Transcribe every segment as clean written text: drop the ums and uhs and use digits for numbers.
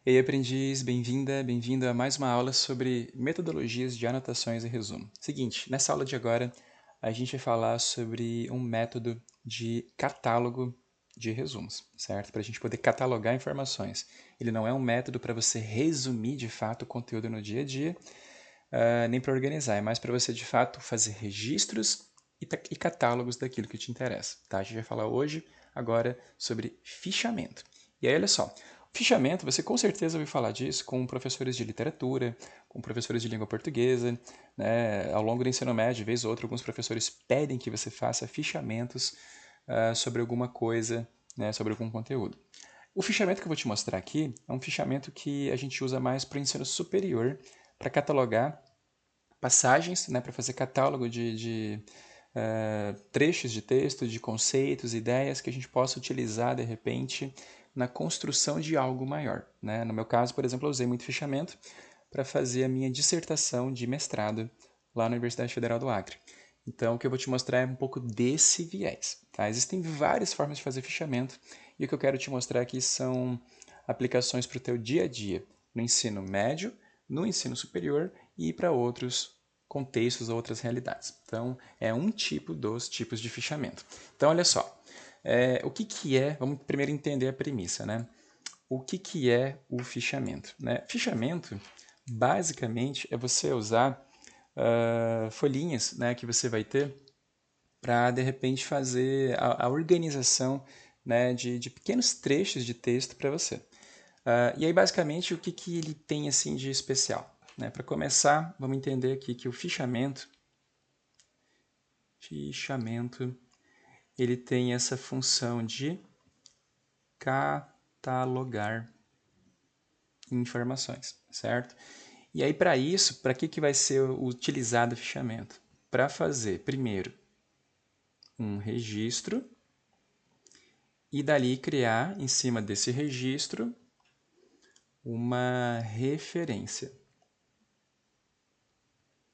Ei, aprendiz, bem-vinda, bem-vindo a mais uma aula sobre metodologias de anotações e resumo. Seguinte, nessa aula de agora, a gente vai falar sobre um método de catálogo de resumos, certo? Para a gente poder catalogar informações. Ele não é um método para você resumir de fato o conteúdo no dia a dia, nem para organizar, é mais para você de fato fazer registros e catálogos daquilo que te interessa, tá? A gente vai falar hoje, agora, sobre fichamento. E aí, olha só, fichamento, você com certeza ouviu falar disso com professores de literatura, com professores de língua portuguesa, né? Ao longo do ensino médio, de vez ou outra, alguns professores pedem que você faça fichamentos sobre alguma coisa, né? Sobre algum conteúdo. O fichamento que eu vou te mostrar aqui é um fichamento que a gente usa mais para o ensino superior, para catalogar passagens, né? Para fazer catálogo de trechos de texto, de conceitos, ideias que a gente possa utilizar de repente na construção de algo maior, né? No meu caso, por exemplo, eu usei muito fichamento para fazer a minha dissertação de mestrado lá na Universidade Federal do Acre. Então, o que eu vou te mostrar é um pouco desse viés, tá? Existem várias formas de fazer fichamento e o que eu quero te mostrar aqui são aplicações para o teu dia a dia, no ensino médio, no ensino superior e para outros contextos ou outras realidades. Então, é um tipo dos tipos de fichamento. Então, olha só, o que é, vamos primeiro entender a premissa, né? O que é o fichamento? Né? Fichamento, basicamente, é você usar folhinhas, né, que você vai ter para, de repente, fazer a organização, né, de pequenos trechos de texto para você. E aí, basicamente, o que ele tem assim de especial? Né? Para começar, vamos entender aqui que o fichamento, ele tem essa função de catalogar informações, certo? E aí, para isso, para que vai ser utilizado o fichamento? Para fazer, primeiro, um registro e dali criar, em cima desse registro, uma referência.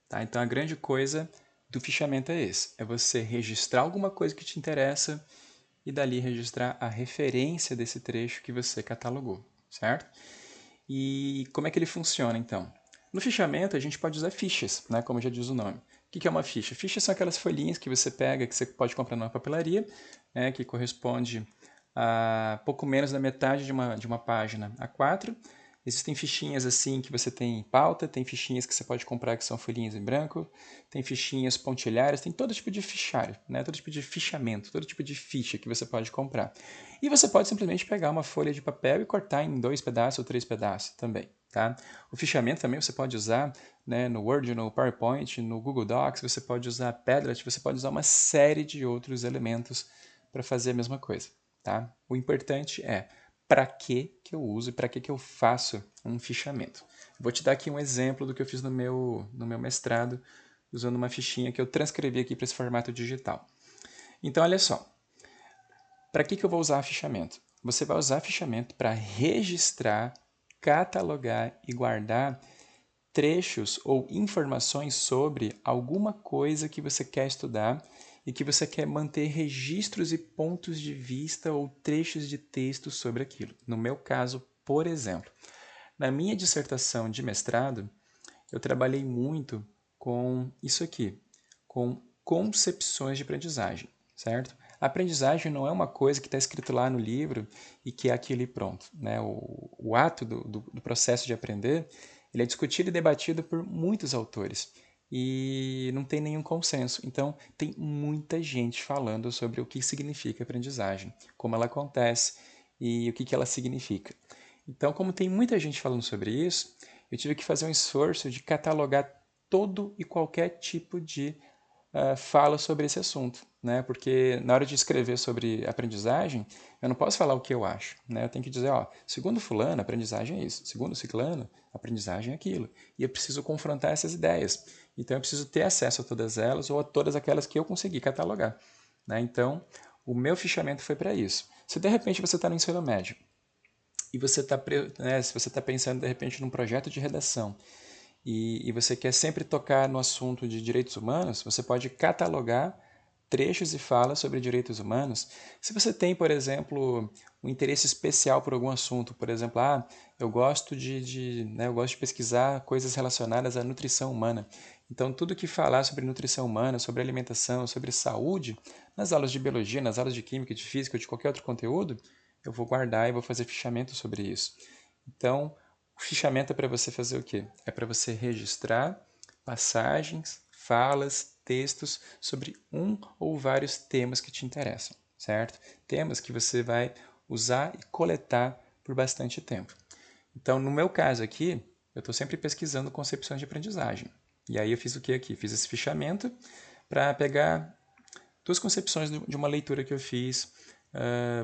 Tá? Então, a grande coisa do fichamento é esse, é você registrar alguma coisa que te interessa e dali registrar a referência desse trecho que você catalogou, certo? E como é que ele funciona, então? No fichamento, a gente pode usar fichas, né, como já diz o nome. O que é uma ficha? Fichas são aquelas folhinhas que você pega, que você pode comprar numa papelaria, né, que corresponde a pouco menos da metade de uma página A4. Existem fichinhas assim que você tem em pauta, tem fichinhas que você pode comprar que são folhinhas em branco, tem fichinhas pontilhadas, tem todo tipo de fichário, né? Todo tipo de fichamento, todo tipo de ficha que você pode comprar. E você pode simplesmente pegar uma folha de papel e cortar em 2 pedaços ou 3 pedaços também. Tá? O fichamento também você pode usar, né, no Word, no PowerPoint, no Google Docs, você pode usar Padlet, você pode usar uma série de outros elementos para fazer a mesma coisa. Tá? O importante é para que eu uso e para que eu faço um fichamento. Vou te dar aqui um exemplo do que eu fiz no meu mestrado, usando uma fichinha que eu transcrevi aqui para esse formato digital. Então, olha só, para que eu vou usar fichamento? Você vai usar fichamento para registrar, catalogar e guardar trechos ou informações sobre alguma coisa que você quer estudar e que você quer manter registros e pontos de vista ou trechos de texto sobre aquilo. No meu caso, por exemplo, na minha dissertação de mestrado, eu trabalhei muito com isso aqui, com concepções de aprendizagem, certo? A aprendizagem não é uma coisa que está escrito lá no livro e que é aquilo e pronto. Né? O ato do processo de aprender ele é discutido e debatido por muitos autores e não tem nenhum consenso. Então, tem muita gente falando sobre o que significa aprendizagem, como ela acontece e o que ela significa. Então, como tem muita gente falando sobre isso, eu tive que fazer um esforço de catalogar todo e qualquer tipo de fala sobre esse assunto, né? Porque na hora de escrever sobre aprendizagem, eu não posso falar o que eu acho, né? Eu tenho que dizer, ó, segundo fulano, aprendizagem é isso, segundo ciclano, aprendizagem é aquilo. E eu preciso confrontar essas ideias. Então eu preciso ter acesso a todas elas ou a todas aquelas que eu consegui catalogar, né? Então, o meu fichamento foi para isso. Se de repente você está no ensino médio e você está, né, se você está pensando de repente num projeto de redação e você quer sempre tocar no assunto de direitos humanos, você pode catalogar trechos e falas sobre direitos humanos, se você tem, por exemplo, um interesse especial por algum assunto, por exemplo, eu gosto eu gosto de pesquisar coisas relacionadas à nutrição humana. Então, tudo que falar sobre nutrição humana, sobre alimentação, sobre saúde, nas aulas de biologia, nas aulas de química, de física ou de qualquer outro conteúdo, eu vou guardar e vou fazer fichamento sobre isso. Então, o fichamento é para você fazer o quê? É para você registrar passagens, falas, textos sobre um ou vários temas que te interessam, certo? Temas que você vai usar e coletar por bastante tempo. Então, no meu caso aqui, eu estou sempre pesquisando concepções de aprendizagem. E aí eu fiz o que aqui? Fiz esse fichamento para pegar duas concepções de uma leitura que eu fiz,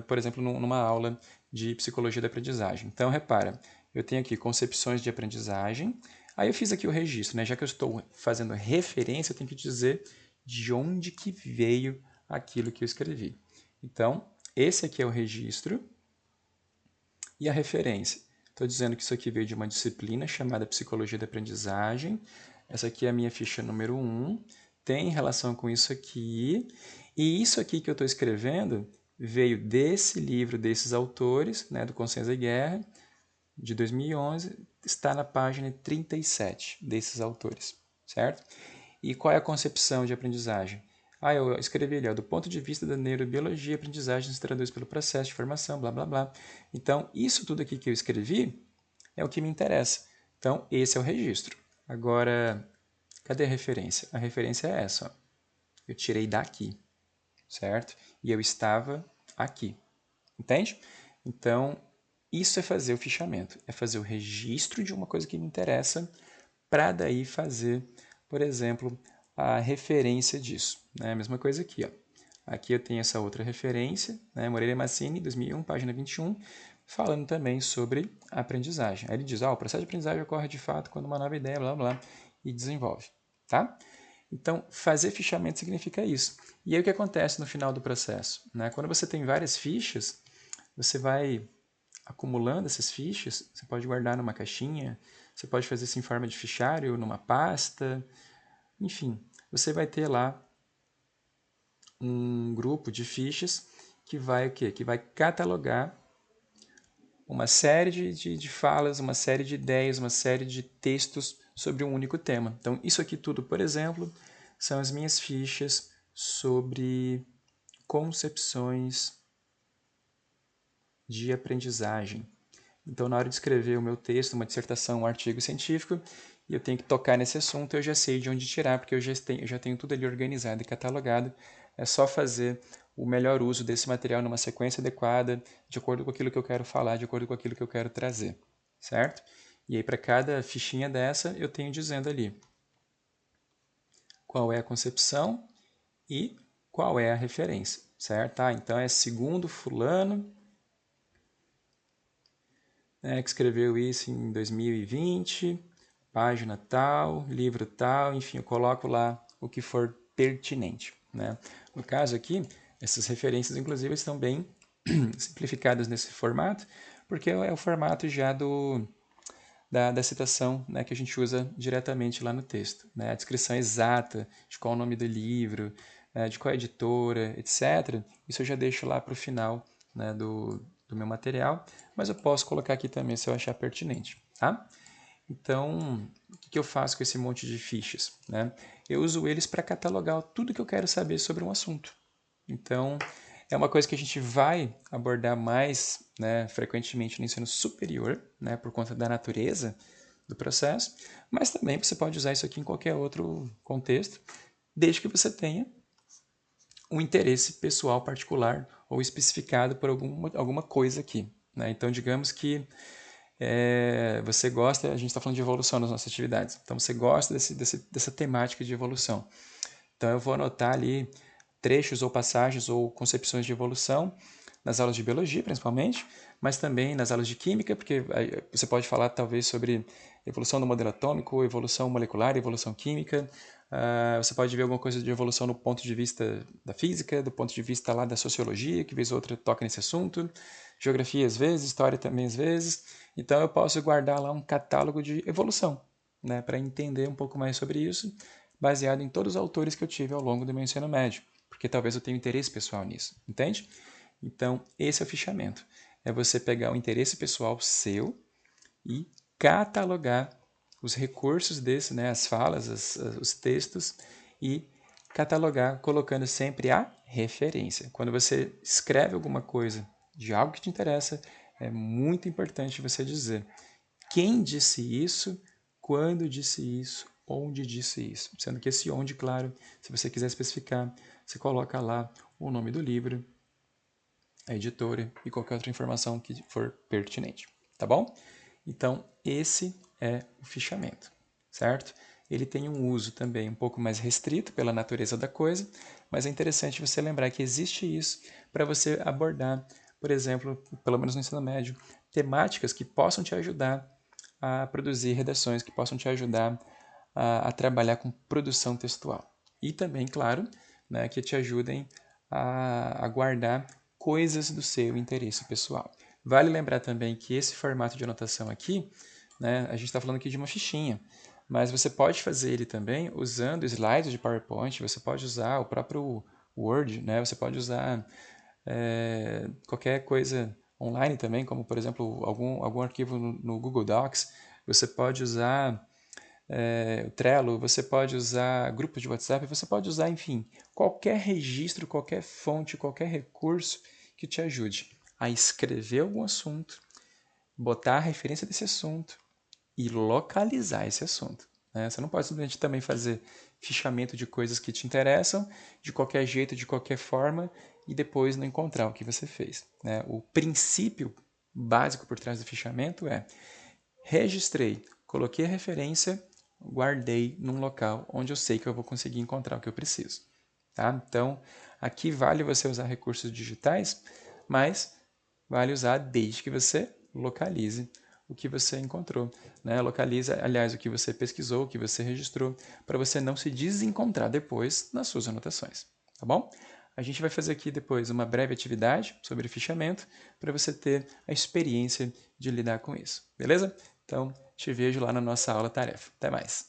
por exemplo, numa aula de psicologia da aprendizagem. Então, repara, eu tenho aqui concepções de aprendizagem, aí eu fiz aqui o registro, né? Já que eu estou fazendo referência, eu tenho que dizer de onde que veio aquilo que eu escrevi. Então, esse aqui é o registro e a referência. Estou dizendo que isso aqui veio de uma disciplina chamada Psicologia da Aprendizagem. Essa aqui é a minha ficha número 1. Tem relação com isso aqui. E isso aqui que eu estou escrevendo veio desse livro, desses autores, né, do Consciência e Guerra, de 2011. Está na página 37 desses autores, certo? E qual é a concepção de aprendizagem? Eu escrevi ali, do ponto de vista da neurobiologia, a aprendizagem se traduz pelo processo de formação, blá, blá, blá. Então, isso tudo aqui que eu escrevi é o que me interessa. Então, esse é o registro. Agora, cadê a referência? A referência é essa. Eu tirei daqui, certo? E eu estava aqui. Entende? Então, isso é fazer o fichamento. É fazer o registro de uma coisa que me interessa para daí fazer, por exemplo, a referência disso. Né? A mesma coisa aqui. Ó. Aqui eu tenho essa outra referência, né? Moreira Massini, 2001, página 21, falando também sobre a aprendizagem. Aí ele diz, o processo de aprendizagem ocorre de fato quando uma nova ideia, blá, blá, e desenvolve. Tá? Então, fazer fichamento significa isso. E aí o que acontece no final do processo? Né? Quando você tem várias fichas, você vai acumulando essas fichas, você pode guardar numa caixinha, você pode fazer isso em forma de fichário, numa pasta, enfim, você vai ter lá um grupo de fichas que vai o quê? Que vai catalogar uma série de falas, uma série de ideias, uma série de textos sobre um único tema. Então, isso aqui tudo, por exemplo, são as minhas fichas sobre concepções de aprendizagem. Então, na hora de escrever o meu texto, uma dissertação, um artigo científico, e eu tenho que tocar nesse assunto, eu já sei de onde tirar, porque eu já tenho tudo ali organizado e catalogado. É só fazer o melhor uso desse material numa sequência adequada, de acordo com aquilo que eu quero falar, de acordo com aquilo que eu quero trazer, certo? E aí, para cada fichinha dessa, eu tenho dizendo ali qual é a concepção e qual é a referência, certo? Então, é segundo fulano, que escreveu isso em 2020, página tal, livro tal, enfim, eu coloco lá o que for pertinente. Né? No caso aqui, essas referências, inclusive, estão bem simplificadas nesse formato, porque é o formato já da citação, né, que a gente usa diretamente lá no texto. Né? A descrição exata de qual é o nome do livro, de qual é a editora, etc. Isso eu já deixo lá para o final, né, do meu material, mas eu posso colocar aqui também se eu achar pertinente. Tá? Então, o que eu faço com esse monte de fichas? Né? Eu uso eles para catalogar tudo que eu quero saber sobre um assunto. Então, é uma coisa que a gente vai abordar mais, né, frequentemente no ensino superior, né, por conta da natureza do processo, mas também você pode usar isso aqui em qualquer outro contexto, desde que você tenha um interesse pessoal particular ou especificado por alguma coisa aqui. Né? Então, digamos que você gosta, a gente está falando de evolução nas nossas atividades, então você gosta dessa temática de evolução. Então, eu vou anotar ali trechos ou passagens ou concepções de evolução nas aulas de biologia, principalmente, mas também nas aulas de química, porque você pode falar talvez sobre evolução do modelo atômico, evolução molecular, evolução química. Você pode ver alguma coisa de evolução no ponto de vista da física, do ponto de vista lá da sociologia, que vez ou outra toca nesse assunto, geografia às vezes, história também às vezes. Então eu posso guardar lá um catálogo de evolução, né, para entender um pouco mais sobre isso, baseado em todos os autores que eu tive ao longo do meu ensino médio. porque talvez eu tenha interesse pessoal nisso, entende? Então, esse é o fichamento. É você pegar o interesse pessoal seu e catalogar os recursos desse, né, as falas, os textos, e catalogar colocando sempre a referência. Quando você escreve alguma coisa de algo que te interessa, é muito importante você dizer quem disse isso, quando disse isso, onde disse isso. Sendo que esse onde, claro, se você quiser especificar, você coloca lá o nome do livro, a editora e qualquer outra informação que for pertinente, tá bom? Então, esse é o fichamento, certo? Ele tem um uso também um pouco mais restrito pela natureza da coisa, mas é interessante você lembrar que existe isso para você abordar, por exemplo, pelo menos no ensino médio, temáticas que possam te ajudar a produzir redações, que possam te ajudar a trabalhar com produção textual. E também, claro, né, que te ajudem a guardar coisas do seu interesse pessoal. Vale lembrar também que esse formato de anotação aqui, né, a gente está falando aqui de uma fichinha, mas você pode fazer ele também usando slides de PowerPoint, você pode usar o próprio Word, né, você pode usar qualquer coisa online também, como por exemplo algum arquivo no Google Docs, você pode usar o Trello, você pode usar grupos de WhatsApp, você pode usar, enfim, qualquer registro, qualquer fonte, qualquer recurso que te ajude a escrever algum assunto, botar a referência desse assunto e localizar esse assunto. Né? Você não pode simplesmente também fazer fichamento de coisas que te interessam, de qualquer jeito, de qualquer forma, e depois não encontrar o que você fez. Né? O princípio básico por trás do fichamento é: registrei, coloquei a referência, guardei num local onde eu sei que eu vou conseguir encontrar o que eu preciso. Tá? Então, aqui vale você usar recursos digitais, mas vale usar desde que você localize o que você encontrou. Né? Localiza, aliás, o que você pesquisou, o que você registrou, para você não se desencontrar depois nas suas anotações. Tá bom? A gente vai fazer aqui depois uma breve atividade sobre fichamento para você ter a experiência de lidar com isso. Beleza? Então, te vejo lá na nossa aula tarefa. Até mais!